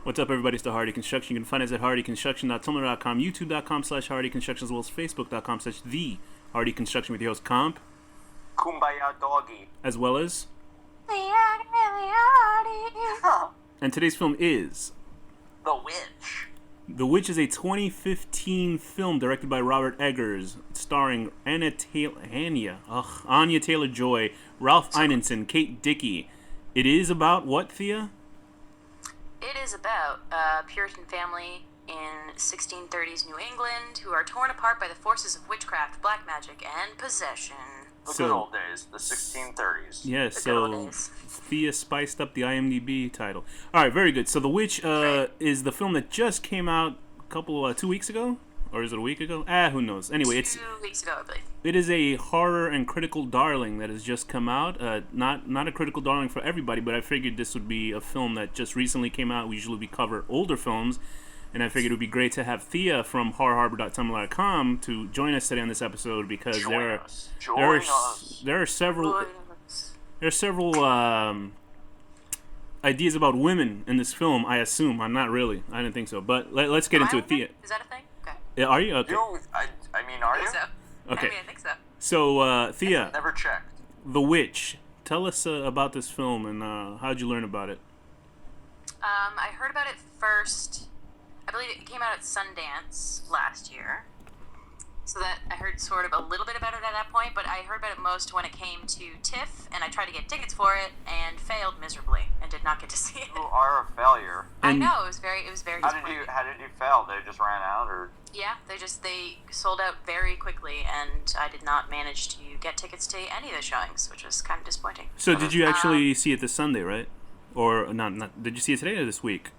What's up, everybody? It's the Hardy Construction. You can find us at hardyconstruction.tumblr.com, youtube.com/hardyconstruction, as well as facebook.com/the Hardy Construction with your host Comp, Kumbaya Doggy, as well as and today's film is Vvitch. Vvitch is a 2015 film directed by Robert Eggers, starring Anya Taylor-Joy, Ralph Ineson, Kate Dickie. It is about what, Thea? It is about a Puritan family in 1630s New England who are torn apart by the forces of witchcraft, black magic, and possession. The good old days, the 1630s. Yeah, so Thea spiced up the IMDb title. All right, very good. So The Witch is the film that just came out a couple 2 weeks ago, or is it a week ago? Who knows? Anyway, it's 2 weeks ago, I believe. It is a horror and critical darling that has just come out. Not a critical darling for everybody, but I figured this would be a film that just recently came out. We cover older films, and I figured it would be great to have Thea from horrorharbor.tumblr.com to join us today on this episode because there are several ideas about women in this film. I assume. I'm not really. I didn't think so, but let's get into it. Thea, is that a thing? Okay. Yeah, are you? Okay. I mean, are you? So. Okay. I think so. So, Thea, never checked. The Witch. Tell us about this film and how'd you learn about it? I heard about it first. I believe it came out at Sundance last year. So that I heard sort of a little bit about it at that point, but I heard about it most when it came to TIFF, and I tried to get tickets for it and failed miserably and did not get to see it. You are a failure. I know, it was very disappointing. How did you fail? They just ran out, or? Yeah, they sold out very quickly, and I did not manage to get tickets to any of the showings, which was kind of disappointing. So did you actually see it this Sunday, right? Or not? Did you see it today or this week?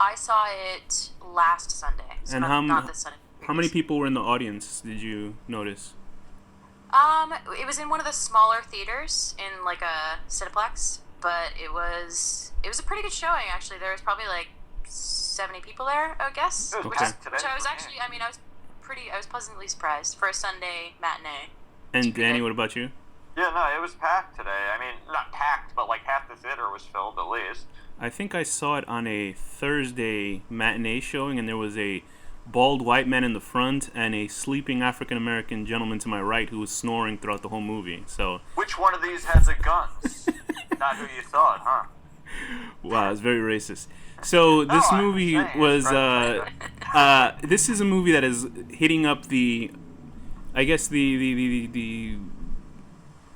I saw it last Sunday, so and not this Sunday. How many people were in the audience? Did you notice? It was in one of the smaller theaters in like a Cineplex, but it was a pretty good showing actually. There was probably like 70 people there, I guess. Okay. Which I was actually, I was pleasantly surprised for a Sunday matinee. And Danny, what about you? Yeah, no, it was packed today. I mean, not packed, but like half the theater was filled at least. I think I saw it on a Thursday matinee showing, and there was a bald white man in the front and a sleeping African-American gentleman to my right who was snoring throughout the whole movie. So which one of these has a gun? Not who you thought, huh? Wow, it's very racist. So this movie was this is a movie that is hitting up the, I guess the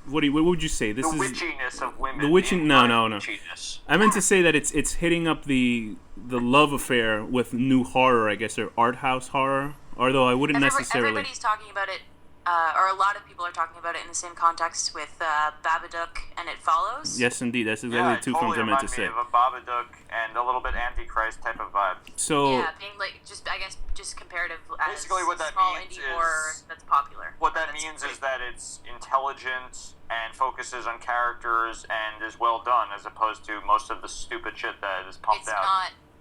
what would you say? This the is witchiness of women. The witching? No. Witchiness. I meant to say that it's hitting up the love affair with new horror, I guess, or art house horror. Although I wouldn't necessarily. Everybody's talking about it, or a lot of people are talking about it in the same context with Babadook and It Follows. Yes, indeed. That's exactly the two films I meant to say. Of a Babadook and a little bit Antichrist type of vibe. So yeah, being like just comparative. Basically, what that small means indie horror that's popular. What that means is that it's intelligent and focuses on characters and is well done, as opposed to most of the stupid shit that is pumped out.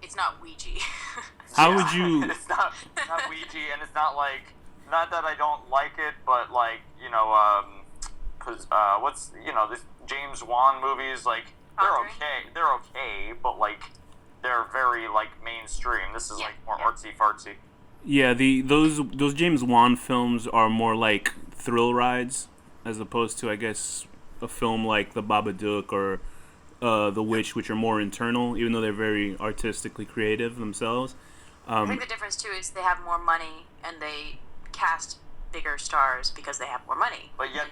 It's not Ouija. How would you? It's not Ouija, and it's not like, not that I don't like it, but like, what's this James Wan movies, like they're okay, but like they're very like mainstream. This is like more artsy fartsy. Yeah, those James Wan films are more like thrill rides, as opposed to, I guess, a film like The Babadook or The Witch, which are more internal, even though they're very artistically creative themselves. I think the difference too is they have more money and they cast bigger stars because they have more money. But yet,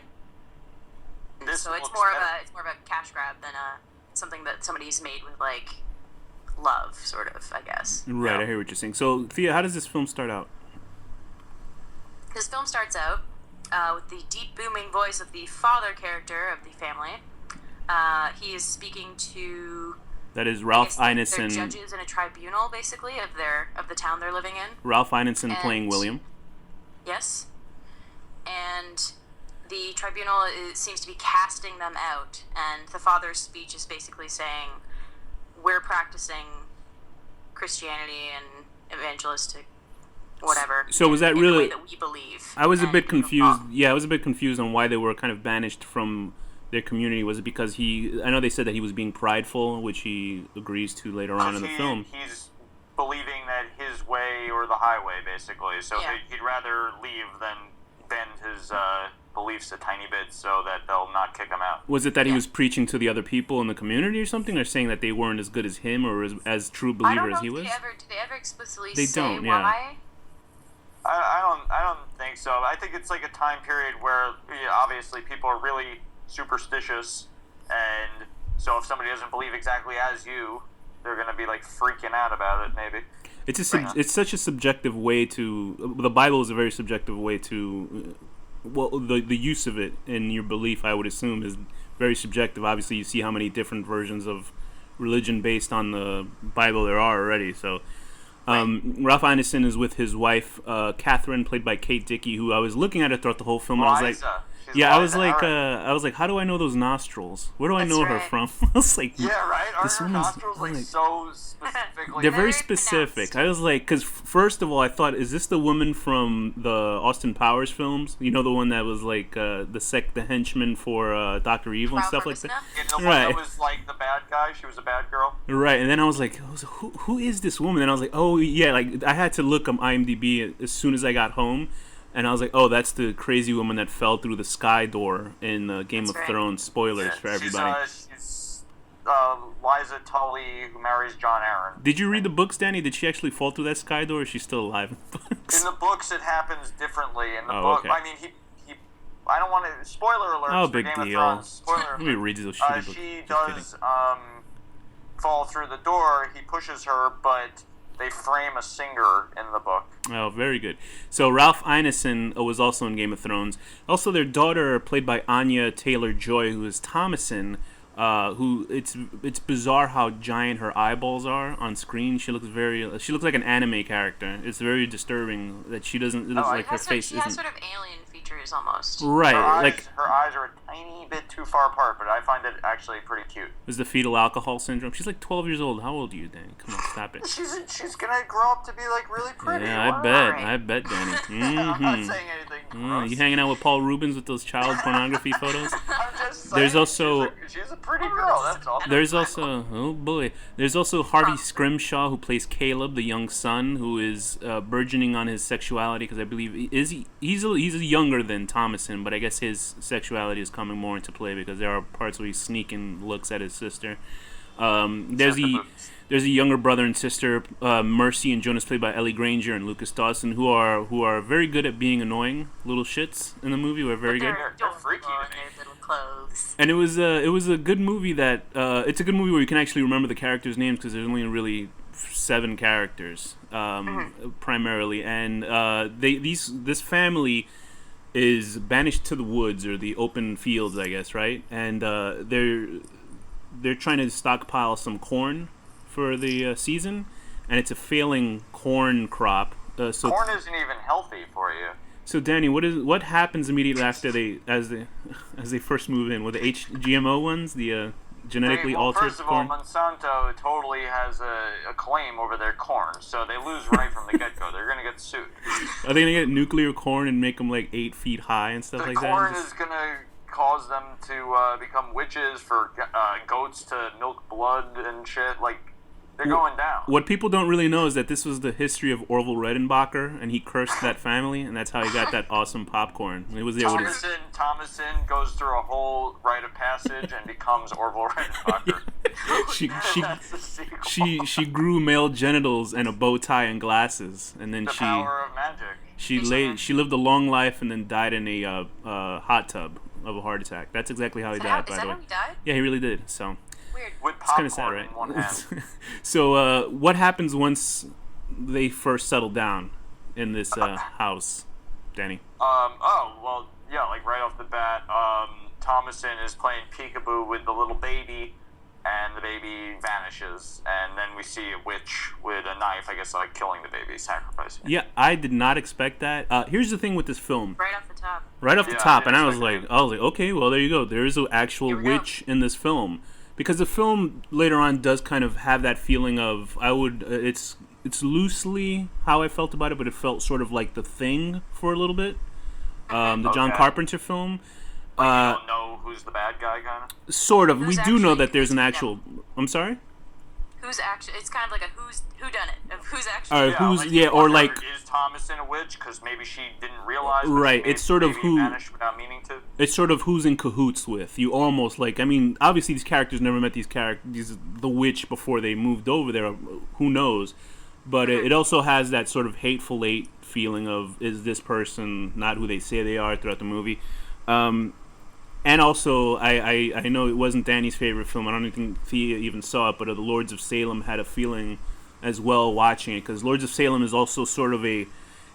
so it's more of a cash grab than something that somebody's made with like love, sort of, I guess. Right, yeah. I hear what you're saying. So, Thea, how does this film start out? This film starts out with the deep, booming voice of the father character of the family. He is speaking to... That is Ralph Ineson. They're judges in a tribunal, basically, of the town they're living in. Ralph Ineson playing William. Yes. And the tribunal seems to be casting them out, and the father's speech is basically saying, we're practicing Christianity and evangelistic whatever. So was that really the way that we believe? I was a bit confused. Yeah, I was a bit confused on why they were kind of banished from their community? Was it because I know they said that he was being prideful, which he agrees to later on in the film. He's believing that his way or the highway, basically. So Yeah. he'd rather leave than bend his beliefs a tiny bit so that they'll not kick him out. Was it that he Yeah. was preaching to the other people in the community or something, or saying that they weren't as good as him or as true believer as he was? Did they ever explicitly They say don't, yeah. why? I don't think so. I think it's like a time period where obviously people are really superstitious, and so if somebody doesn't believe exactly as you, they're gonna be like freaking out about it. Maybe It's such a subjective way to. The Bible is a very subjective way to. Well, the use of it in your belief, I would assume, is very subjective. Obviously, you see how many different versions of religion based on the Bible there are already. So, Ralph Ineson is with his wife, Catherine, played by Kate Dickie, who I was looking at her throughout the whole film. And I was like, Liza. She's yeah, Liza. I was like, how do I know those nostrils? Where do I That's know her right. from? I was like, Yeah, right. Are This her woman's- nostrils like like- so specifically? they're very Very specific. pronounced. I was like, because first of all, I thought, is this the woman from the Austin Powers films? You know, the one that was like the henchman for Dr. Evil and stuff like that. And the one Right. that was like the bad guy. She was a bad girl. Right, and then I was like, who is this woman? And I was like, oh yeah, like I had to look up IMDb as soon as I got home, and I was like, oh, that's the crazy woman that fell through the sky door in Game That's of right. Thrones. Spoilers for everybody. She's Liza Tully, who marries John Aaron. Did you read the books, Danny? Did she actually fall through that sky door? Or is she still alive in the books? In the books, it happens differently. In the Oh, book, okay. I mean, he. I don't want to. Spoiler alert. Oh, for big Game deal. Of Thrones. Spoiler Let me alert. read those shitty books. She Just kidding. does fall through the door. He pushes her, but they frame a singer in the book. Oh, very good. So Ralph Ineson was also in Game of Thrones. Also, their daughter, played by Anya Taylor-Joy, who is Thomasin. Who it's bizarre how giant her eyeballs are on screen. She looks like an anime character. It's very disturbing that she doesn't. It looks like her face She has isn't sort of alien features almost. right. Her eyes are a tiny bit too far apart, but I find it actually pretty cute. Is the fetal alcohol syndrome? She's like 12 years old. How old are you, Danny? Come on, stop it. She's gonna grow up to be like really pretty. Yeah, Wow. I bet, Danny. I'm not Mm-hmm. saying anything gross. You hanging out with Paul Rubens with those child pornography photos? I'm just saying There's also- she's a pretty girl. That's all. There's also there's also Harvey Scrimshaw, who plays Caleb, the young son, who is burgeoning on his sexuality, because I believe he's younger than Thomasin, but I guess his sexuality is coming more into play because there are parts where he's sneaking looks at his sister. There's a younger brother and sister, Mercy and Jonas, played by Ellie Granger and Lucas Dawson, who are very good at being annoying little shits in the movie. We're very good. They're freaky to in me. their little clothes. And it was a good movie that it's a good movie where you can actually remember the characters' names because there's only really 7 characters primarily, and this family is banished to the woods or the open fields, I guess, right? And they're trying to stockpile some corn for the season, and it's a failing corn crop. So Corn isn't even healthy for you. So Danny, what happens immediately after as they first move in with the GMO ones, the genetically altered First of all, corn? Monsanto totally has a claim over their corn, so they lose right from the get-go. They're gonna get sued. Are they gonna get nuclear corn and make them like 8 feet high and stuff The like corn that? is gonna cause them to become witches for goats to milk blood and shit. Like, they're going down. What people don't really know is that this was the history of Orville Redenbacher, and he cursed that family, and that's how he got that awesome popcorn. It was there with his... Thomasin goes through a whole rite of passage and becomes Orville Redenbacher. That's the sequel. she grew male genitals and a bow tie and glasses, and then The power of magic. she lived a long life and then died in a hot tub of a heart attack. That's exactly how he died, by Is the that way. how he died? Yeah, he really did. So Weird. With it's kind popcorn of sad, in one right? hand. So what happens once they first settle down in this house, Danny? Like right off the bat, Thomasin is playing peekaboo with the little baby, and the baby vanishes, and then we see a witch with a knife, I guess, like killing the baby, sacrificing it. Yeah, I did not expect that. Here's the thing with this film. Right off the top. Right off the Yeah, top, I and I didn't was expect like, okay, well, there you go. There is an actual Here we go. witch in this film, because the film later on does kind of have that feeling of it's loosely how I felt about it, but it felt sort of like The Thing for a little bit. The John Okay. Carpenter film. You don't know who's the bad guy, kind of. Sort of. Who's We do know actually- that there's an who's- actual. I'm sorry. Who's actually? It's kind of like a who done it of who's actually. Or wonder, like is Thomason a witch? Because maybe she didn't realize. But right. Maybe, It's sort of maybe who. vanished without meaning to. It's sort of who's in cahoots with. You almost like. I mean, obviously these characters never met these characters. The witch before they moved over there. Who knows? But it also has that sort of hateful eight feeling of, is this person not who they say they are throughout the movie. And also, I know it wasn't Danny's favorite film. I don't even think Thea even saw it, but The Lords of Salem had a feeling as well watching it. Because Lords of Salem is also sort of a...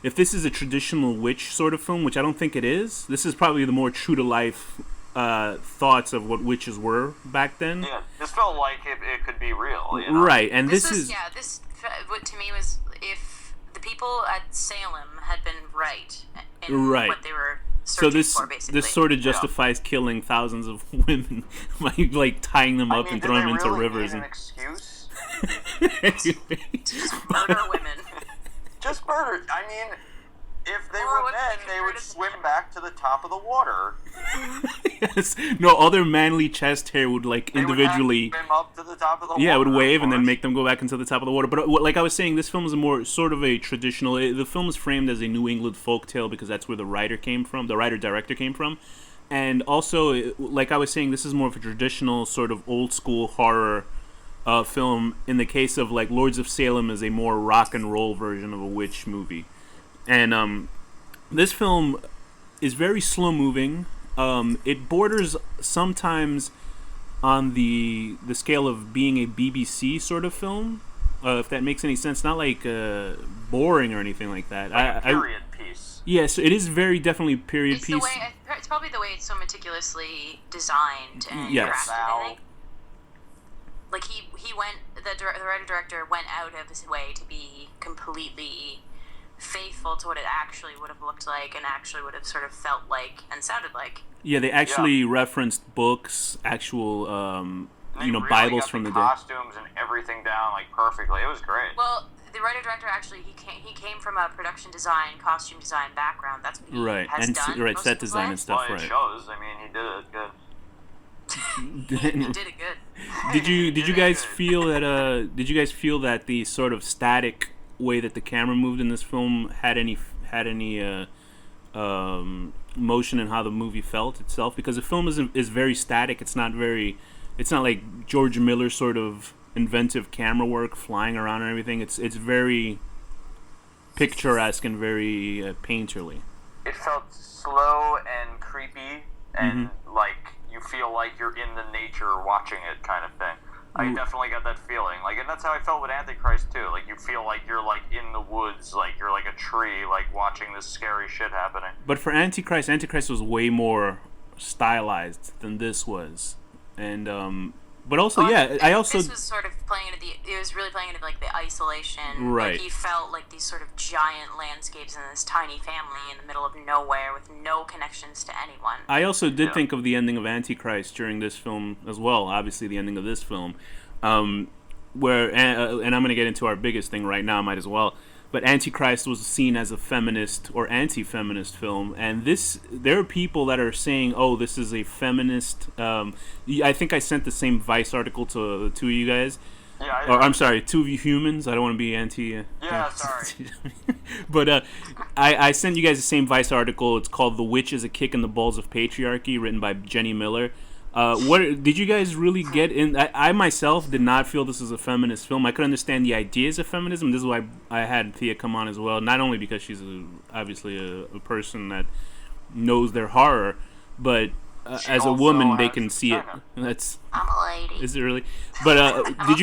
If this is a traditional witch sort of film, which I don't think it is, this is probably the more true-to-life thoughts of what witches were back then. Yeah, this felt like it could be real. You know? Right, and This is... Yeah, this what to me was, if the people at Salem had been right in Right. what they were So searching for, basically. this sort of justifies killing thousands of women, like tying them up and throwing them into rivers. Need And an excuse? Just murder women. Just murder. I mean, if they Or were what men, they they would converted to swim men. back to the top of the water. Yes. No, all their manly chest hair would like They individually. would have to swim up to the top of the water. Yeah, it would wave of and then course. make them go back into the top of the water. But like I was saying, this film is a more sort of a traditional. The film is framed as a New England folktale because that's where the writer came from. The writer-director came from, and also, like I was saying, this is more of a traditional sort of old school horror film. In the case of like Lords of Salem, is a more rock and roll version of a witch movie, and this film is very slow moving. It borders sometimes on the scale of being a BBC sort of film, if that makes any sense. Not like boring or anything like that. Like a period piece. Yes, it is very definitely period It's piece. the way. It's probably the way it's so meticulously designed and Yes. crafted. I think. Like he went. The writer director went out of his way to be completely faithful to what it actually would have looked like and actually would have sort of felt like and sounded like. Yeah, they actually referenced books, actual They really Bibles got from the day. costumes and everything down like perfectly. It was great. Well, the writer director actually he came from a production design, costume design background. That's what he Right, has and done. right, most set of his design life. and stuff. Well, it Right. shows. I mean, he did it good. He did it good. Did you Did it guys good. feel that the sort of static way that the camera moved in this film had any motion in how the movie felt itself? Because the film is very static. It's not like George Miller sort of inventive camera work, flying around and everything. It's very picturesque and very painterly. It felt slow and creepy, and Mm-hmm. like you feel like you're in the nature watching it, kind of thing. I definitely got that feeling, like, and that's how I felt with Antichrist too. Like you feel like you're like in the woods, like you're like a tree, like watching this scary shit happening. But for Antichrist was way more stylized than this was, and but also This was sort of playing into it was really playing into like the isolation. Right. Like he felt like these sort of giant landscapes in this tiny family in the middle of nowhere with no connections to anyone. I also did think of the ending of Antichrist during this film as well. Obviously, the ending of this film, where and I'm going to get into our biggest thing right now. Might as well. But Antichrist was seen as a feminist or anti-feminist film, and there are people that are saying, "Oh, this is a feminist." I think I sent the same Vice article to the two of you guys. Yeah. Or I'm sorry, two of you humans. I don't want to be anti. Yeah, sorry. But I sent you guys the same Vice article. It's called "The Witch is a Kick in the Balls of Patriarchy," written by Jenny Miller. What did you guys really get in? I myself did not feel this was a feminist film. I could understand the ideas of feminism. This is why I had Thea come on as well. Not only because she's obviously a person that knows their horror, but as a woman they can see it. That's I'm a lady. is it really? But did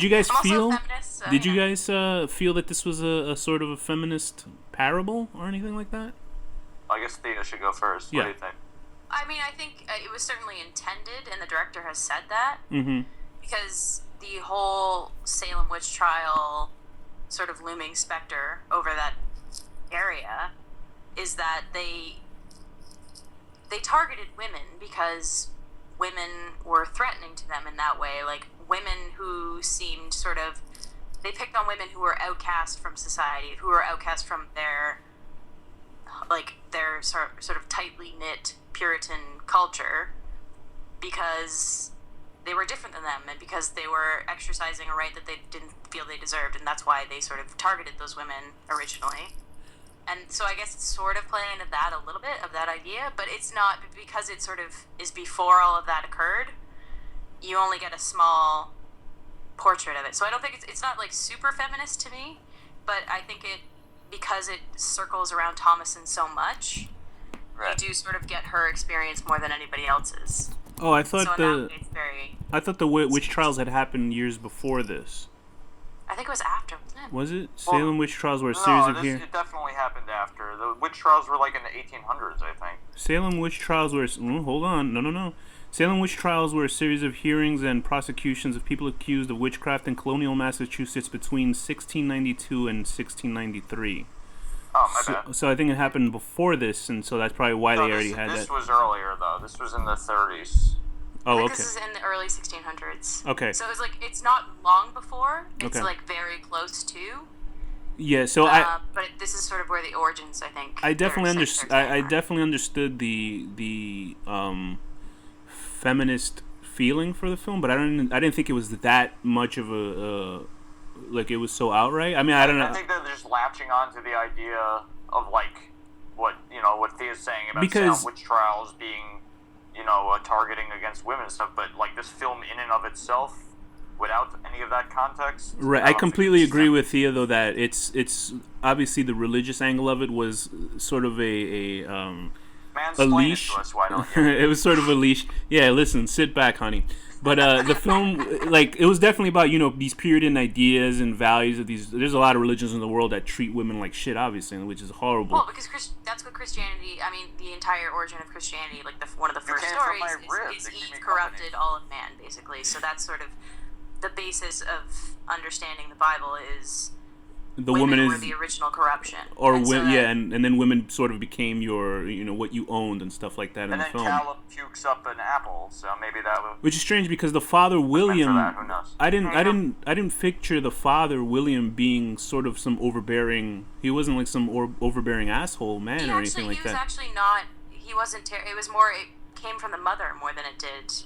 you guys I'm also feel? a feminist, so, Did you know. guys feel that this was a sort of a feminist parable or anything like that? I guess Thea should go first. Yeah. What do you think? I mean, I think it was certainly intended, and the director has said that, Mm-hmm. because the whole Salem witch trial sort of looming specter over that area is that they targeted women because women were threatening to them in that way. Like, women who seemed sort of... They picked on women who were outcast from society, who were outcast from their sort of tightly knit Puritan culture, because they were different than them, and because they were exercising a right that they didn't feel they deserved, and that's why they sort of targeted those women originally. And so I guess it's sort of playing into that a little bit, of that idea, but it's not, because it sort of is before all of that occurred, you only get a small portrait of it. So I don't think it's not like super feminist to me, but I think because it circles around Thomason so much, Right. you do sort of get her experience more than anybody else's. Oh, I thought So in that way, it's very... the witch trials had happened years before this. I think it was after, wasn't it? Was it? Well, Salem witch trials were a series of hearings. It definitely happened after. The witch trials were like in the 1800s, I think. Salem witch trials were... hold on. No. Salem witch trials were a series of hearings and prosecutions of people accused of witchcraft in colonial Massachusetts between 1692 and 1693. Oh, my bad. So I think it happened before this, and so that's probably why they already had This that. was earlier, though. This was in the 30s. Oh, I think okay. this is in the early 1600s. Okay. So it was like, it's not long before. It's Okay. like very close to. Yeah, so But this is sort of where the origins, I think. I definitely understood. I definitely understood the feminist feeling for the film, but I didn't think it was that much of a like it was so outright. I mean, I don't know. I think they're just latching on to the idea of like what Thea's saying about Because- Salem witch trials being targeting against women and stuff, but like this film in and of itself, without any of that context. Right, I completely agree with Thea though that it's obviously the religious angle of it was sort of a leash. To us, why don't you? It was sort of a leash. Yeah, listen, sit back, honey. But the film, like, it was definitely about these Puritan ideas and values of these. There's a lot of religions in the world that treat women like shit, obviously, which is horrible. Well, because that's what Christianity. I mean, the entire origin of Christianity, like one of the first came from stories, my ribs. is They keep Eve me corrupted all of man, basically. So that's sort of the basis of understanding the Bible is The women woman were is, the original corruption. or And so that- and then women sort of became your, what you owned and stuff like that in And the then film. Callum pukes up an apple, so maybe that was Which is strange because the father William, that. Who knows? I didn't picture the father William being sort of some overbearing. He wasn't like some overbearing asshole man or anything like he was that. actually not. He wasn't. It was more. It came from the mother more than it did.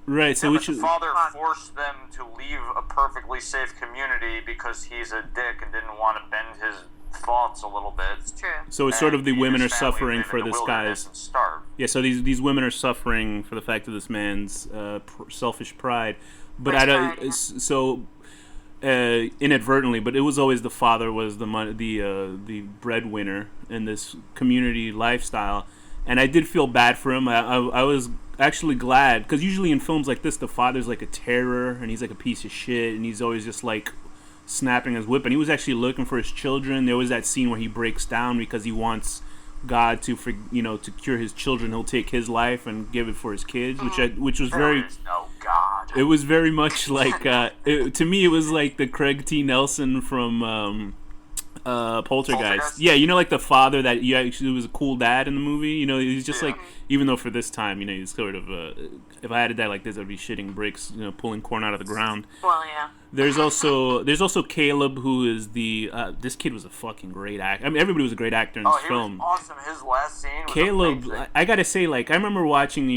Right. So Yeah, which but is the father forced them to leave a perfectly safe community because he's a dick and didn't want to bend his thoughts a little bit. It's true. so it's sort of the And women are his family suffering live for in the this wilderness guy's. and starve. Yeah. So these women are suffering for the fact of this man's selfish pride, but Rich I don't. pride, yeah. So. Inadvertently, but it was always the father was the breadwinner in this community lifestyle, and I did feel bad for him. I was actually glad because usually in films like this, the father's like a terror and he's like a piece of shit and he's always just like snapping his whip. And he was actually looking for his children. There was that scene where he breaks down because he wants God to to cure his children. He'll take his life and give it for his kids, which was very. There is no God. It was very much like to me. It was like the Craig T. Nelson from Poltergeist. Yeah, like the father that you actually was a cool dad in the movie. He's just like, even though for this time, he's sort of if I had a dad like this, I'd be shitting bricks, pulling corn out of the ground. Well, yeah. There's also Caleb, who is the this kid was a fucking great actor. I mean, everybody was a great actor in this he film. was awesome. His last scene was Caleb, amazing. I gotta say, like, I remember watching,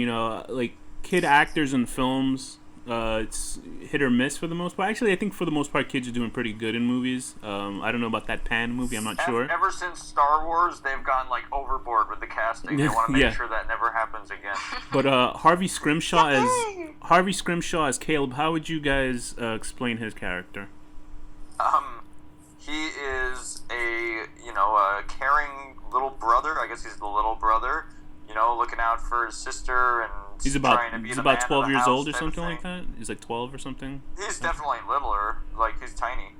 like, kid actors in films. It's hit or miss for the most part. Actually, I think for the most part, kids are doing pretty good in movies. I don't know about that Pan movie. I'm not sure. Ever since Star Wars, they've gone like overboard with the casting. They want to make Yeah. sure that never happens again. But Harvey Scrimshaw as Caleb. How would you guys explain his character? He is a caring little brother. I guess he's the little brother. Looking out for his sister and He's trying to be he's the about man of 12 the years house old or type of something like thing. that. He's like 12 or something. He's definitely littler. Like he's tiny.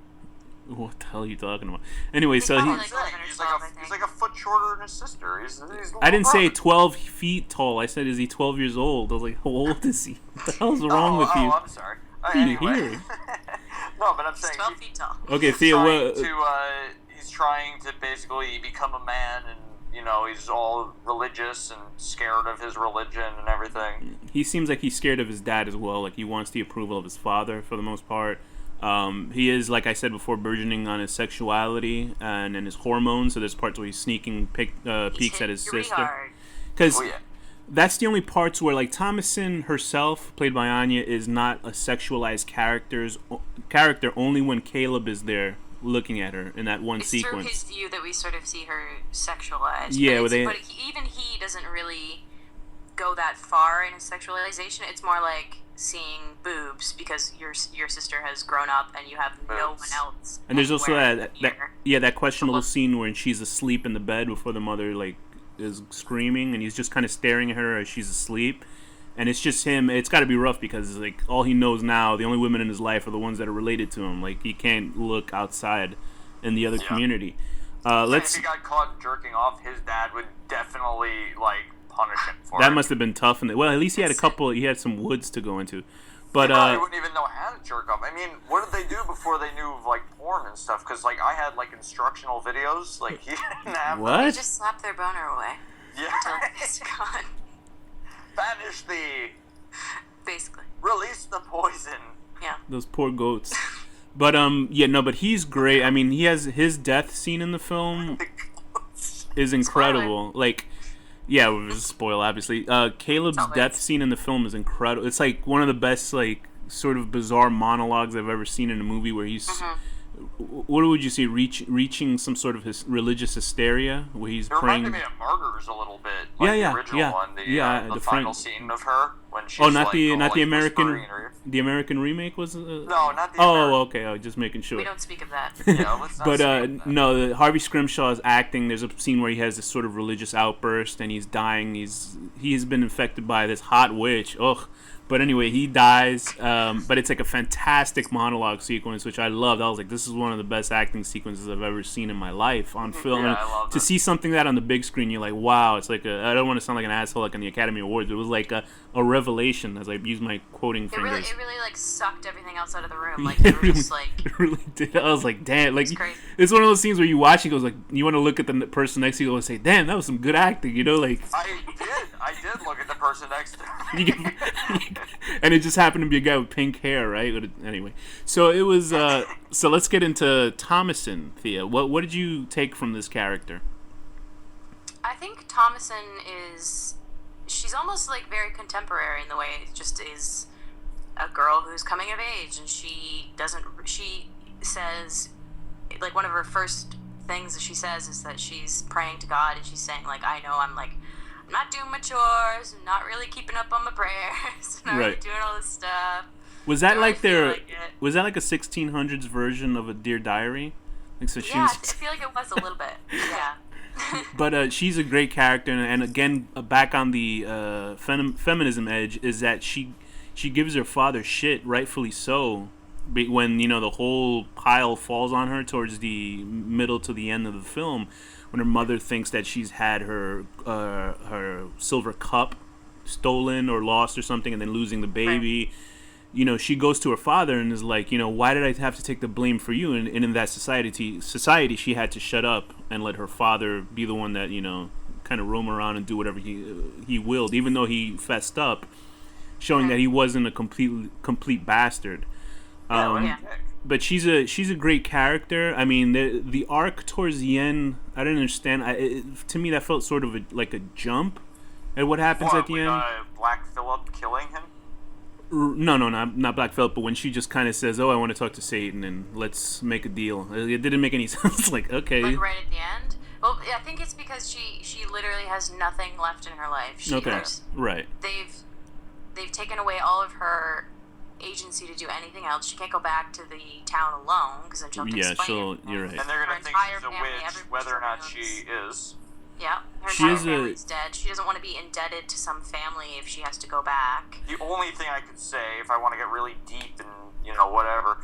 What the hell are you talking about? Anyway, so probably he. like 11 or He's 12, I like think. a foot shorter than his sister. He's the I didn't little say brother. 12 feet tall. I said, is he 12 years old? I was like, how old is he? What the hell's wrong with you? Oh, I'm sorry. you Anyway. hear? No, but I'm He's saying 12 feet tall. Okay, Thea, what? he's trying to basically become a man, and he's all religious and scared of his religion and everything. He seems like he's scared of his dad as well. Like, he wants the approval of his father for the most part. He is, like I said before, burgeoning on his sexuality and his hormones. So there's parts where he's sneaking peeks at his Hit pretty sister. hard. Because Oh yeah. that's the only parts where like Thomason herself, played by Anya, is not a sexualized character only when Caleb is there looking at her in that one sequence. It's through his view that we sort of see her sexualized. Yeah, but even he doesn't really go that far in his sexualization. It's more like seeing boobs because your sister has grown up and you have no one else. And there's also that questionable scene where she's asleep in the bed before the mother like is screaming, and he's just kind of staring at her as she's asleep. And it's just him. It's got to be rough because like all he knows now, the only women in his life are the ones that are related to him. Like he can't look outside in the other community. If he got caught jerking off, his dad would definitely like punish him for that. it. Must have been tough. Well, at least he had he had some woods to go into. But he probably wouldn't even know how to jerk off. I mean, what did they do before they knew of like porn and stuff? Because like I had like instructional videos. Like he didn't have. What? They just slapped their boner away. Yeah. Until it's gone. Banish thee. Basically. Release the poison. Yeah. Those poor goats. But but he's great. I mean, he has his death scene in the film is incredible. Spoiler. Like, yeah, it was a spoil obviously. Caleb's death scene in the film is incredible. It's like one of the best like sort of bizarre monologues I've ever seen in a movie where he's what would you say, reaching some sort of religious hysteria where he's praying. It reminded me of Martyrs a little bit. Like the original one. The final scene of her when she's not the American remake was. No, not the. Okay. I was just making sure. We don't speak of that. Yeah, let's not but speak of that. no, Harvey Scrimshaw's acting. There's a scene where he has this sort of religious outburst and he's dying. He's been infected by this hot witch. Ugh. But anyway, he dies, but it's like a fantastic monologue sequence, which I loved. I was like, this is one of the best acting sequences I've ever seen in my life on film. Yeah, and I loved to it. see something that on the big screen, you're like, wow, it's like I don't want to sound like an asshole like on the Academy Awards. It was like a revelation, as I use my quoting fingers. It really like sucked everything else out of the room. Like, Yeah, it was just like... It really did. I was like, damn. Like, crazy. it's one of those scenes where you watch it, goes like, you want to look at the person next to you and say, damn, that was some good acting, you know? Like, I did look at the person next to me. And it just happened to be a guy with pink hair, right? But anyway, so it was. So let's get into Thomason, Thea. What did you take from this character? I think Thomason she's almost like very contemporary in the way it just is a girl who's coming of age, and she says, like, one of her first things that she says is that she's praying to God, and she's saying, like, I know I'm not doing my chores, I'm not really keeping up on my prayers, I'm not really doing all this stuff. Was that like was that like a 1600s version of a Dear Diary? Like, so I feel like it was a little bit. Yeah. But she's a great character, and again, back on the feminism edge, is that she gives her father shit, rightfully so, when the whole pile falls on her towards the middle to the end of the film, when her mother thinks that she's had her silver cup stolen or lost or something, and then losing the baby. Right. She goes to her father and is like, why did I have to take the blame for you? And in that society, she had to shut up and let her father be the one that, kind of roam around and do whatever he willed, even though he fessed up, showing that he wasn't a complete bastard. But she's a great character. I mean, the arc towards the end, I didn't understand. To me, that felt sort of like a jump at what happens at the end. Black Phillip killing him? No, not Black Phillip, but when she just kind of says, I want to talk to Satan and let's make a deal. It didn't make any sense. Like, okay. Like right at the end? Well, I think it's because she literally has nothing left in her life. Right. They've taken away all of her agency to do anything else. She can't go back to the town alone because then she'll have to explain it. You're right. And they're going to think she's a witch, whether or not she is. Yeah, her entire family's dead. She doesn't want to be indebted to some family if she has to go back. The only thing I could say, if I want to get really deep and, whatever,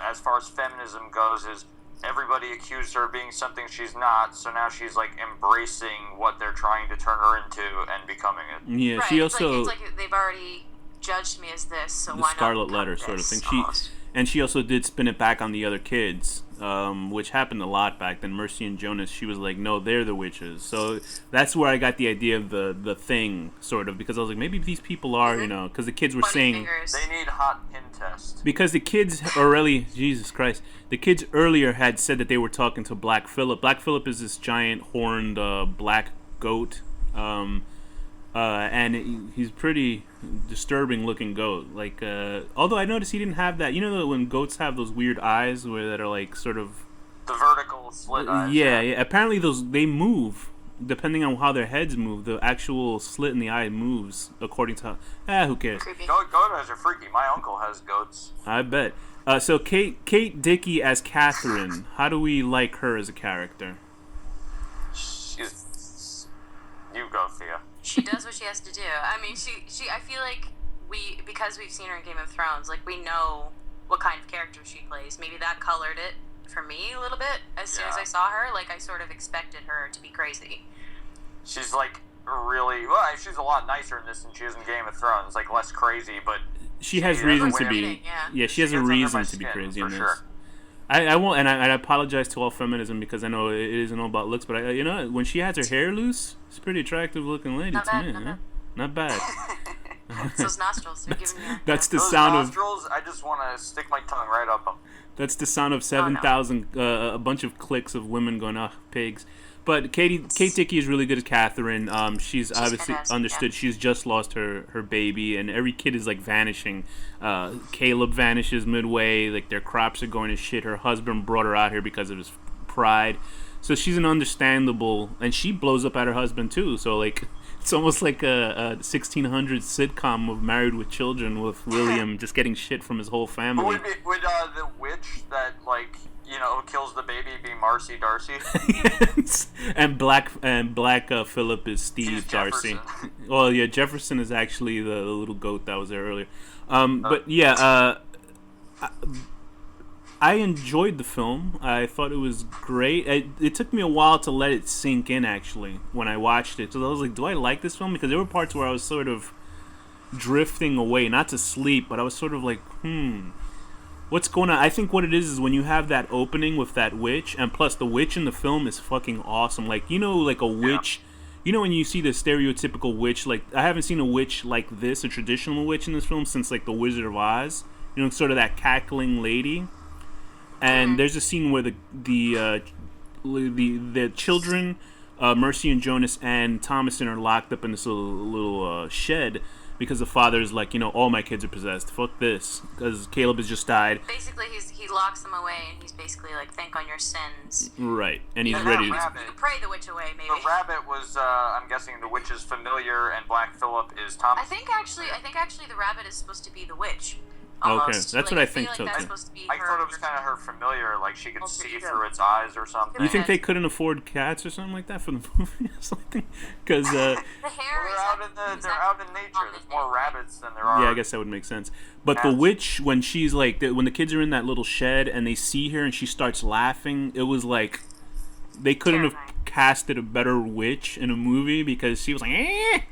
as far as feminism goes, is everybody accused her of being something she's not, so now she's, like, embracing what they're trying to turn her into and becoming it. Yeah, right. she also... It's like they've already judged me as this, so why not? The Scarlet Letter sort of thing. And she also did spin it back on the other kids, which happened a lot back then. Mercy and Jonas, she was like, no, they're the witches. So that's where I got the idea of the thing, sort of, because I was like, maybe these people are, because the kids were saying... Fingers. They need hot pin test. Because the kids already... Jesus Christ. The kids earlier had said that they were talking to Black Phillip. Black Phillip is this giant horned black goat. and he's pretty disturbing looking goat. Like, although I noticed he didn't have that. You know when goats have those weird eyes that are like sort of the vertical slit eyes. Yeah. Apparently they move depending on how their heads move. The actual slit in the eye moves according to who cares? Creepy. Goat eyes are freaky. My uncle has goats. I bet. So Kate Dickie as Catherine. How do we like her as a character? You go, Thea. She does what she has to do. I mean, she. I feel like because we've seen her in Game of Thrones, like we know what kind of character she plays. Maybe that colored it for me a little bit. As soon as I saw her, like I sort of expected her to be crazy. She's like really she's a lot nicer in this than she is in Game of Thrones. Like less crazy, but she has reason to be. Reading, She has a reason to be crazy in this. Sure. I won't, and I apologize to all feminism because I know it isn't all about looks, but you know when she has her hair loose, she's a pretty attractive looking lady to me. Not bad. Those nostrils, they're giving me. That's the those sound nostrils, I just want to stick my tongue right up them. That's the sound of 7,000, a bunch of clicks of women going, pigs. But Kate Dickie is really good as Catherine. She's obviously understood. She's just lost her baby, and every kid is like vanishing. Caleb vanishes midway. Like their crops are going to shit. Her husband brought her out here because of his pride. So she's an understandable, and she blows up at her husband too. So like it's almost like a 1600s sitcom of Married with Children with William just getting shit from his whole family. Would the witch that kills the baby be Marcy Darcy? and black Philip is Steve Darcy. Well, yeah, Jefferson is actually the little goat that was there earlier. But yeah, I enjoyed the film. I thought it was great. It took me a while to let it sink in, actually, when I watched it. So I was like, do I like this film? Because there were parts where I was sort of drifting away, not to sleep, but I was sort of like, what's going on? I think what it is when you have that opening with that witch, and plus the witch in the film is fucking awesome. Like, like a witch... You know when you see the stereotypical witch, like, I haven't seen a witch like this, a traditional witch in this film, since, like, The Wizard of Oz. Sort of that cackling lady. And there's a scene where the children, Mercy and Jonas and Thomason, are locked up in this little shed because the father's like, all my kids are possessed. Fuck this, because Caleb has just died. Basically, he locks them away, and he's basically like, think on your sins. Right, and he's ready to... You pray the witch away, maybe. The rabbit was, I'm guessing, the witch's familiar, and Black Phillip is Thomas. I think actually the rabbit is supposed to be the witch. Almost. Okay, that's what I think so too. I thought it was kind of her familiar, like she could see through its eyes or something. You think they couldn't afford cats or something like that for the movie or something? Because the hair they're out in nature. There's more rabbits than there are. Yeah, I guess that would make sense. But the witch, when she's like, when the kids are in that little shed and they see her and she starts laughing, it was like they couldn't have casted a better witch in a movie because she was like,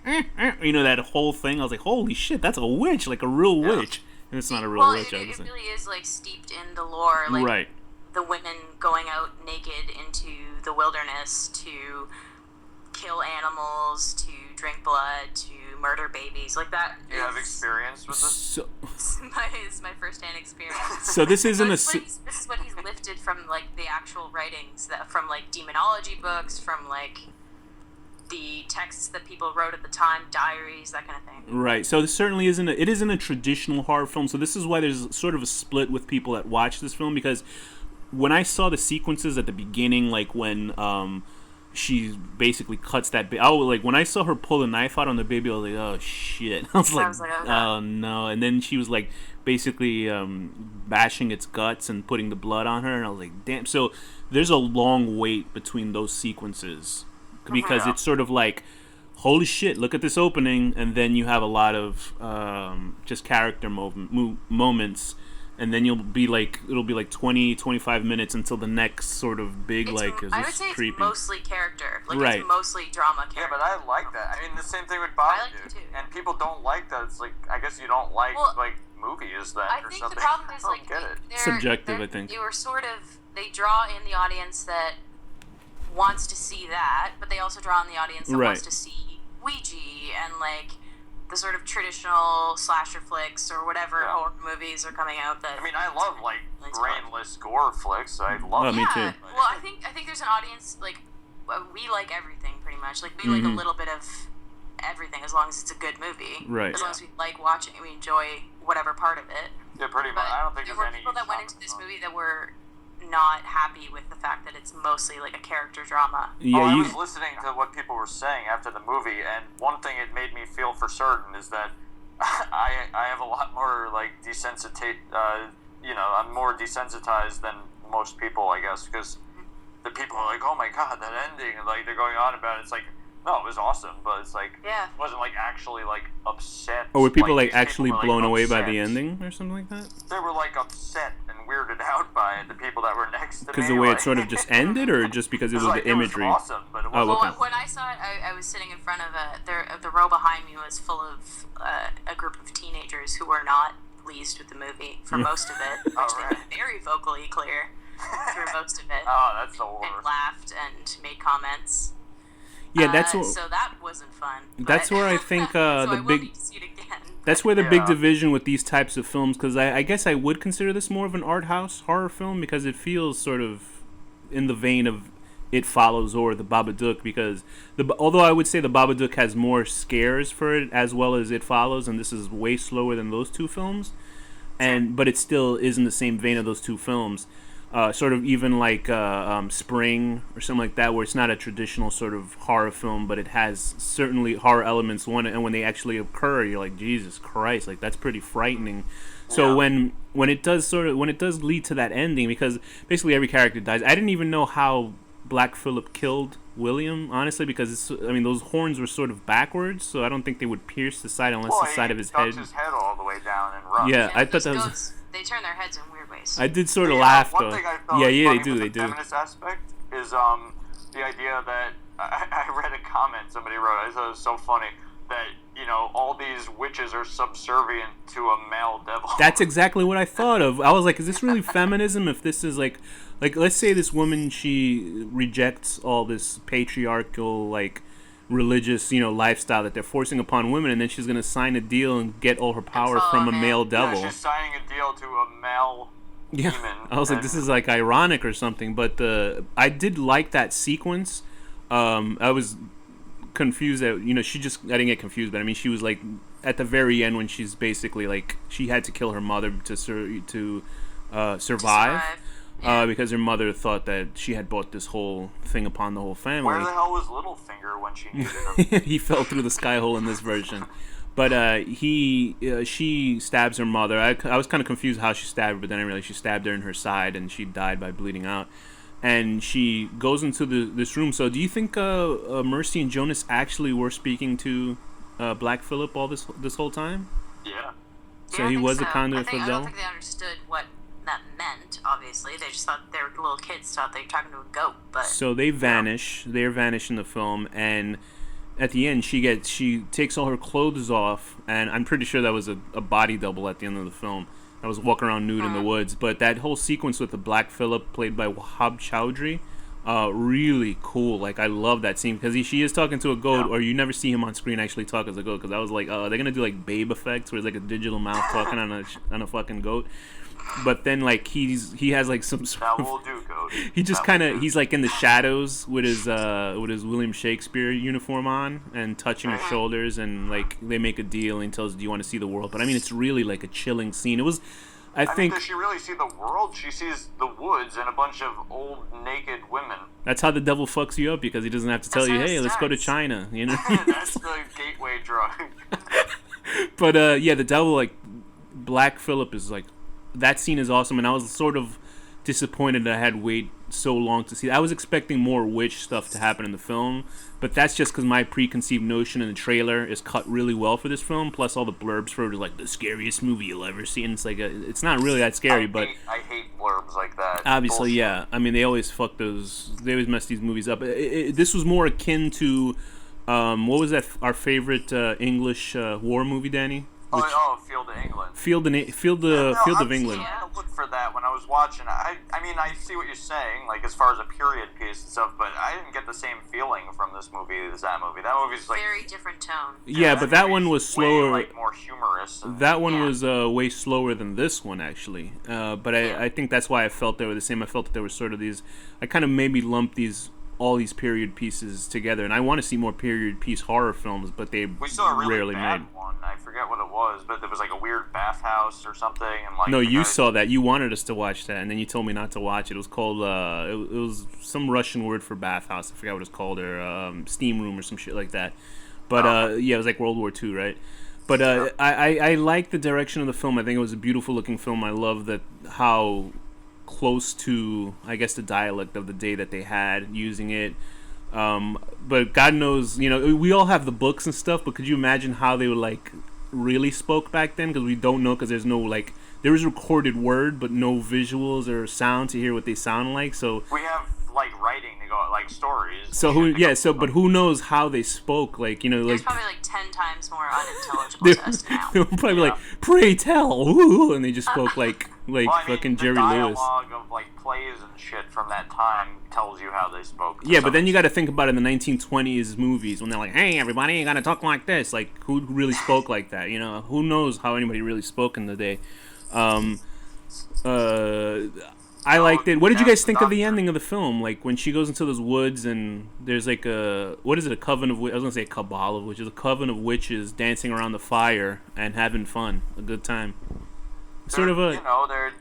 that whole thing. I was like, holy shit, that's a witch, like a real witch. And it's not a real witch, obviously. It really is like steeped in the lore, like right. The women going out naked into the wilderness to kill animals, to drink blood, to murder babies, like that. You have experience with this? So, it's my first-hand experience. So this isn't this is what he's lifted from like the actual writings, from like demonology books, from like the texts that people wrote at the time, diaries, that kind of thing. Right. So this certainly isn't a traditional horror film. So this is why there's sort of a split with people that watch this film, because when I saw the sequences at the beginning, like when she basically cuts that baby, like when I saw her pull the knife out on the baby, I was like, oh shit. I was like, oh no. And then she was like basically bashing its guts and putting the blood on her, and I was like, damn. So there's a long wait between those sequences. Because it's sort of like, holy shit, look at this opening, and then you have a lot of just character moments, and then it'll be like 20, 25 minutes until the next sort of big, is I would this say creepy? It's mostly character. Like, right. It's mostly drama character. Yeah, but I like that. I mean, the same thing with Bob, dude. And people don't like that. It's like, I guess you don't like, movies then or something. I think the problem is, like, subjective, I think. You were sort of, they draw in the audience that wants to see that, but they also draw in the audience that wants to see Ouija and like the sort of traditional slasher flicks or whatever horror movies are coming out. That I mean, I love like brainless gore flicks. I love. Me too. Well, I think there's an audience like we like everything pretty much. Like we like a little bit of everything as long as it's a good movie. Right. As long as we like watching it, we enjoy whatever part of it. Yeah, pretty much. But I don't think there there's were any people that went into this movie that were not happy with the fact that it's mostly like a character drama. Yeah, I was listening to what people were saying after the movie, and one thing it made me feel for certain is that I have a lot more like I'm more desensitized than most people, I guess, because the people are like, oh my god, that ending, and like they're going on about it. It's like, no, it was awesome, but it's like, it wasn't like actually like upset. Or were people like these actually people were, blown away by upset. the ending or something like that? They were like upset and weirded out by it. The people that were next to me. Because the way it sort of just ended, or just because it was like, the imagery? It was awesome, but it Oh, wasn't. okay. Well, when I saw it, I was sitting in front of the row behind me was full of a group of teenagers who were not pleased with the movie for most of it, which they made very vocally clear through most of it. Oh, that's the worst. And laughed and made comments. Yeah, that's so that wasn't fun. That's where I think so the I will big. need to see it again. That's where the big division with these types of films, because I guess I would consider this more of an art house horror film because it feels sort of in the vein of It Follows or The Babadook, because although I would say The Babadook has more scares for it as well as It Follows, and this is way slower than those two films, but it still is in the same vein of those two films. Sort of even like Spring or something like that, where it's not a traditional sort of horror film, but it has certainly horror elements. And when they actually occur, you're like, Jesus Christ, like that's pretty frightening. So when it does lead to that ending, because basically every character dies. I didn't even know how Black Phillip killed William, honestly, because those horns were sort of backwards, so I don't think they would pierce the side unless the side of his head. His head all the way down and runs. Yeah, I thought that was. They turn their heads in weird ways. I did sort of laugh though. One thing I felt they do. The feminist aspect is the idea that I read a comment somebody wrote. I thought it was so funny that all these witches are subservient to a male devil. That's exactly what I thought of. I was like, is this really feminism? If this is like let's say this woman, she rejects all this patriarchal religious lifestyle that they're forcing upon women, and then she's gonna sign a deal and get all her power from a male devil. Yeah, she's signing a deal to a male demon. I was like, this is like ironic or something, but I did like that sequence. I was confused that I didn't get confused, but she was like at the very end when she's basically like she had to kill her mother to survive. Because her mother thought that she had brought this whole thing upon the whole family. Where the hell was Littlefinger when she needed him? He fell through the sky hole in this version. But she stabs her mother. I was kind of confused how she stabbed her, but then I realized she stabbed her in her side, and she died by bleeding out. And she goes into this room. So do you think Mercy and Jonas actually were speaking to Black Phillip all this whole time? Yeah. So he was a conduit for the devil? I don't think they understood what that meant, obviously. They just thought they were little kids, thought they were talking to a goat. But so they vanish. They're vanished in the film, and at the end she takes all her clothes off, and I'm pretty sure that was a body double at the end of the film. I was walking around nude in the woods. But that whole sequence with the Black Phillip played by Wahab Chowdhury, really cool. Like, I love that scene because she is talking to a goat, or you never see him on screen actually talk as a goat. Because I was like, they're gonna do like Babe effects where it's like a digital mouth talking on a fucking goat. But then he has like some sort that of, will do, goat. he just kind of he's like in the shadows with his William Shakespeare uniform on and touching her shoulders, and like they make a deal and he tells her, do you want to see the world? But it's really like a chilling scene. It was I think does she really see the world? She sees the woods and a bunch of old naked women. That's how the devil fucks you up, because he doesn't have to tell you, hey, let's go to China, That's the gateway drug. But the devil, like Black Phillip, is like, that scene is awesome, and I was sort of disappointed that I had wait so long to see. I was expecting more witch stuff to happen in the film, but that's just because my preconceived notion in the trailer is cut really well for this film. Plus, all the blurbs for it are like the scariest movie you'll ever see, and it's like it's not really that scary. I hate blurbs like that. Obviously, bullshit. yeah. They always fuck those. They always mess these movies up. This was more akin to what was that? Our favorite English war movie, Danny? Field of England. Field of England. I had to look for that when I was watching. I see what you're saying, like as far as a period piece and stuff, but I didn't get the same feeling from this movie as that movie. That movie's like very different tone. Yeah, but that one was slower. Way, like more humorous. That one was way slower than this one, actually. But I think that's why I felt they were the same. I felt that there were sort of these. I kind of maybe lumped these all these period pieces together, and I want to see more period piece horror films, but they We saw a really rarely bad made. one. I forget what it was, but there was like a weird bathhouse or something, and like. No, the you guy- saw that. You wanted us to watch that, and then you told me not to watch it. It was called it was some Russian word for bathhouse. I forgot what it's called, or steam room or some shit like that. But yeah, it was like World War II, right? But I like the direction of the film. I think it was a beautiful looking film. I love that how close to, I guess, the dialect of the day that they had using it. But God knows, you know, we all have the books and stuff, but could you imagine how they were like really spoke back then? Because we don't know, because there's no like, there is recorded word, but no visuals or sound to hear what they sound like. So We have like writing to go, like stories. so and who shit to yeah go- so but who knows how they spoke, like, you know, There's like probably like 10 times more unintelligible they to us now. were probably Yeah. like, pray tell, ooh, and they just spoke like Well, I mean, fucking the Jerry Lewis. dialogue of like plays and shit from that time tells you how they spoke. to Yeah, but some then you got extent. to think about it in the 1920s movies when they're like, "Hey, everybody, you gotta talk like this." Like, who really spoke like that? You know, who knows how anybody really spoke in the day. I liked it. What did you guys think of the ending of the film? Like when she goes into those woods and there's like a, what is it? A coven of, I was gonna say a cabal of witches, a coven of witches dancing around the fire and having fun, a good time. Sort of a. You know, they're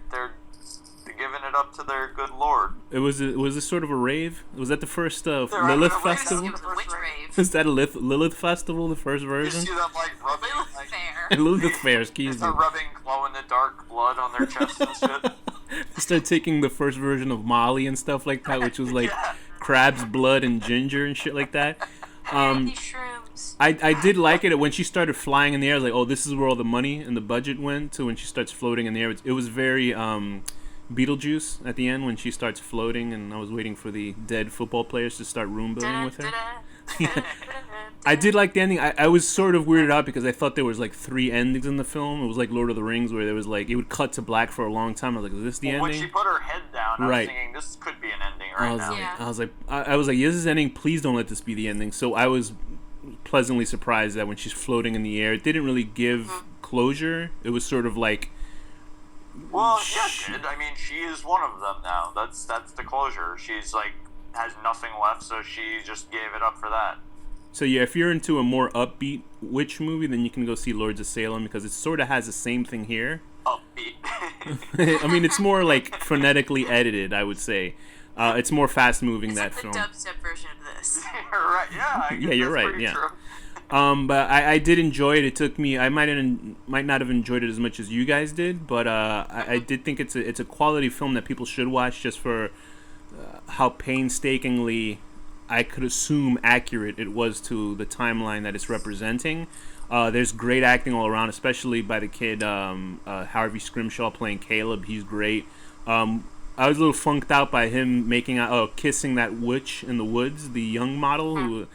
giving it up to their good lord. Was this sort of a rave? Was that the first They're Lilith having a rave. festival? It was a witch rave. Was that a Lilith festival, the first You version? see them like rubbing, Lilith like, Fair. Lilith Fair, excuse me. they're rubbing glow-in-the-dark blood on their chests and shit. Start taking the first version of Molly and stuff like that, which was like Yeah. crab's blood and ginger and shit like that. These shrooms. I did like it when she started flying in the air. I was like, oh, this is where all the money and the budget went to. When she starts floating in the air, it was very Beetlejuice at the end when she starts floating, and I was waiting for the dead football players to start roombilling with her. I did like the ending. I was sort of weirded out because I thought there was like 3 endings in the film. It was like Lord of the Rings where there was like, it would cut to black for a long time. I was like, is this the When ending? she put her head down, I Right. was thinking this could be an ending I right was now. like, Yeah. I was like, yes, this is ending. Please don't let this be the ending. So I was pleasantly surprised that when she's floating in the air, it didn't really give closure. It was sort of like, Well, yeah, it did. I mean, she is one of them now. That's the closure. She's like has nothing left, so she just gave it up for that. so yeah. If you're into a more upbeat witch movie, then you can go see Lords of Salem because it sort of has the same thing here. Upbeat. I mean, it's more like phonetically edited, I would say. It's more fast moving, It's that like the film. dubstep version of this. You're right. Yeah. I guess Yeah, you're that's right, pretty yeah. true. But I did enjoy it. It took me. I might not have enjoyed it as much as you guys did, but I did think it's a quality film that people should watch just for how painstakingly, I could assume, accurate it was to the timeline that it's representing. There's great acting all around, especially by the kid Harvey Scrimshaw playing Caleb. He's great. I was a little funked out by him kissing that witch in the woods, the young model who.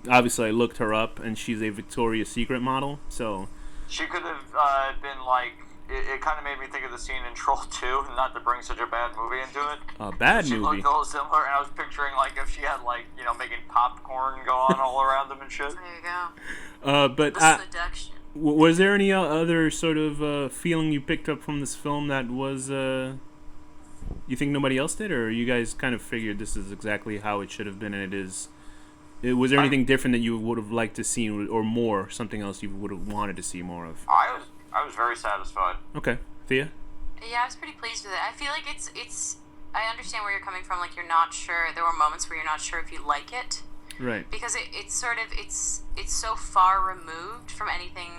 Obviously, I looked her up, and she's a Victoria's Secret model. So She could have been like. It kind of made me think of the scene in Troll 2, not to bring such a bad movie into it. a bad She movie. looked a little similar, and I was picturing like if she had like making popcorn go on all around them and shit. There you go. But The seduction. was there any other sort of feeling you picked up from this film that was you think nobody else did, or you guys kind of figured this is exactly how it should have been, and it is? Was there anything different that you would have liked to see, or more, something else you would have wanted to see more of? I was very satisfied. Okay, Thea. Yeah, I was pretty pleased with it. I feel like it's. I understand where you're coming from. Like you're not sure. There were moments where you're not sure if you like it Right. because it's sort of it's so far removed from anything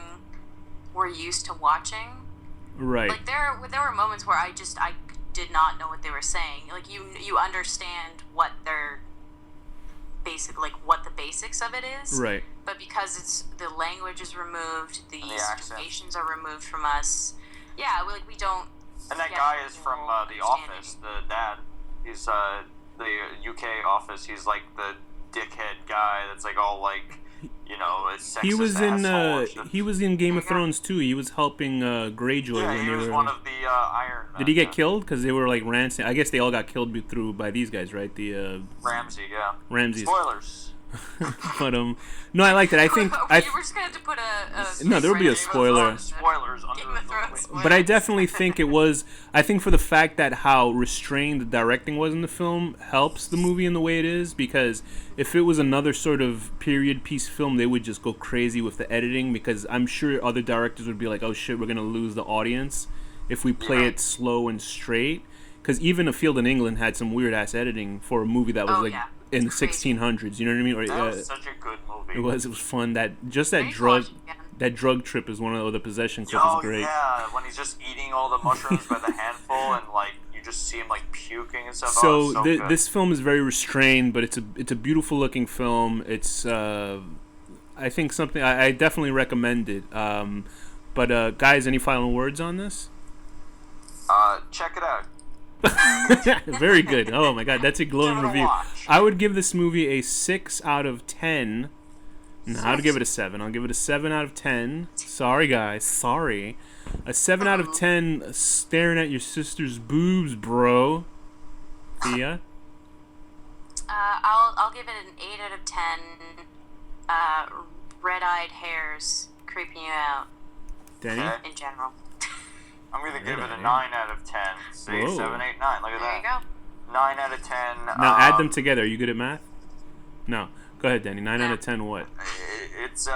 we're used to watching. Right. Like there were moments where I did not know what they were saying. Like you understand what they're what the basics of it is. Right. But because it's the language is removed, the And the accent. situations are removed from us. Yeah, we don't. And that get guy is from The understanding. Office, the dad. He's the UK Office. He's like the dickhead guy that's like all like, a sexist He was in asshole and shit. he was in Game of Thrones too. He was helping Greyjoy Yeah, when he they was were. one of the Iron Men. Did he get yeah. killed? Because they were like rancing. I guess they all got killed by these guys, right? The Ramsey, yeah. Ramses. Spoilers. But no, I liked it. I think we're just gonna have to put a No, there will be a right spoiler. Spoilers under Game of Thrones spoilers. But I definitely think it was. I think for the fact that how restrained the directing was in the film helps the movie in the way it is. Because if it was another sort of period piece film, they would just go crazy with the editing. Because I'm sure other directors would be like, "Oh shit, we're gonna lose the audience if we play it slow and straight." Because even A Field in England had some weird ass editing for a movie that was in the 1600s. You know what I mean? Or, that was such a good movie. It was fun. That drug trip is one of the possession clip is great. Yeah, when he's just eating all the mushrooms by the handful, and like you just see him like puking and stuff. So, this film is very restrained, but it's a beautiful looking film. It's I think something I definitely recommend it. But guys, any final words on this? Check it out. Very good. Oh my god, that's a glowing review. Watch. I would give this movie a 6 out of 10. No, I would give it a 7. I'll give it a 7 out of 10. Sorry, guys. Sorry. A 7 out of 10 staring at your sister's boobs, bro. Thea? I'll give it an 8 out of 10. Red-eyed hairs creeping you out. Danny? In general. I'm going to give it a 9 out of 10. See, 7, 8, 9. Look at that. There you go. 9 out of 10. Now add them together. Are you good at math? No. Go ahead, Danny. 9 out of 10 what? It's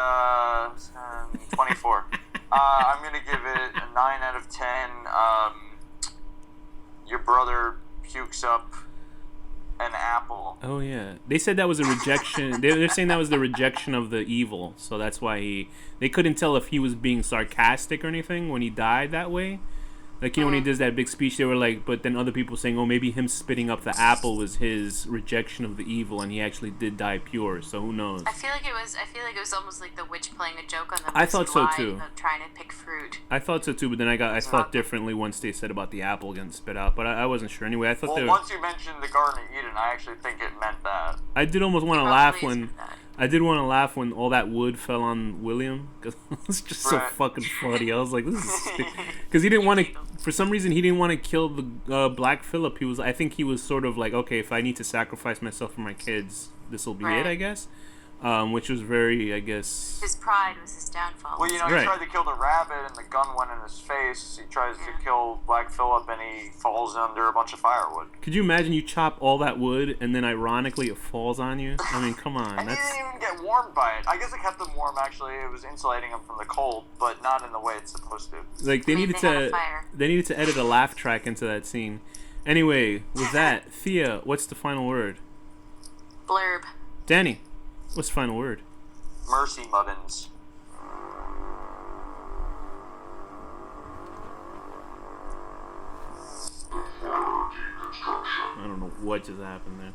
24. I'm going to give it a 9 out of 10. Your brother pukes up an apple. Oh, yeah. They said that was a rejection. They're saying that was the rejection of the evil. So that's why they couldn't tell if he was being sarcastic or anything when he died that way. Like, you know, when he does that big speech, they were like, but then other people saying, oh, maybe him spitting up the apple was his rejection of the evil, and he actually did die pure. So who knows? I feel like it was almost like the witch playing a joke on the I thought so too. Trying to pick fruit. I thought so too, but then I thought differently once they said about the apple getting spit out. But I wasn't sure. Anyway, I thought once you mentioned the Garden of Eden, I actually think it meant that. I did almost want to laugh when. I did want to laugh when all that wood fell on William, because it was just so fucking funny. I was like, this is because he didn't want to. For some reason, he didn't want to kill the Black Phillip. I think he was sort of like, okay, if I need to sacrifice myself for my kids, this will be it, I guess. Which was very, I guess. His pride was his downfall. Well, you know, he tried to kill the rabbit, and the gun went in his face. He tries to kill Black Phillip, and he falls under a bunch of firewood. Could you imagine you chop all that wood, and then ironically it falls on you? I mean, come on. And he didn't even get warmed by it. I guess it kept him warm, actually. It was insulating him from the cold, but not in the way it's supposed to. Like, they needed to edit a laugh track into that scene. Anyway, with that, Thea, what's the final word? Blurb. Danny, what's the final word? Mercy muddins. I don't know what just happened there.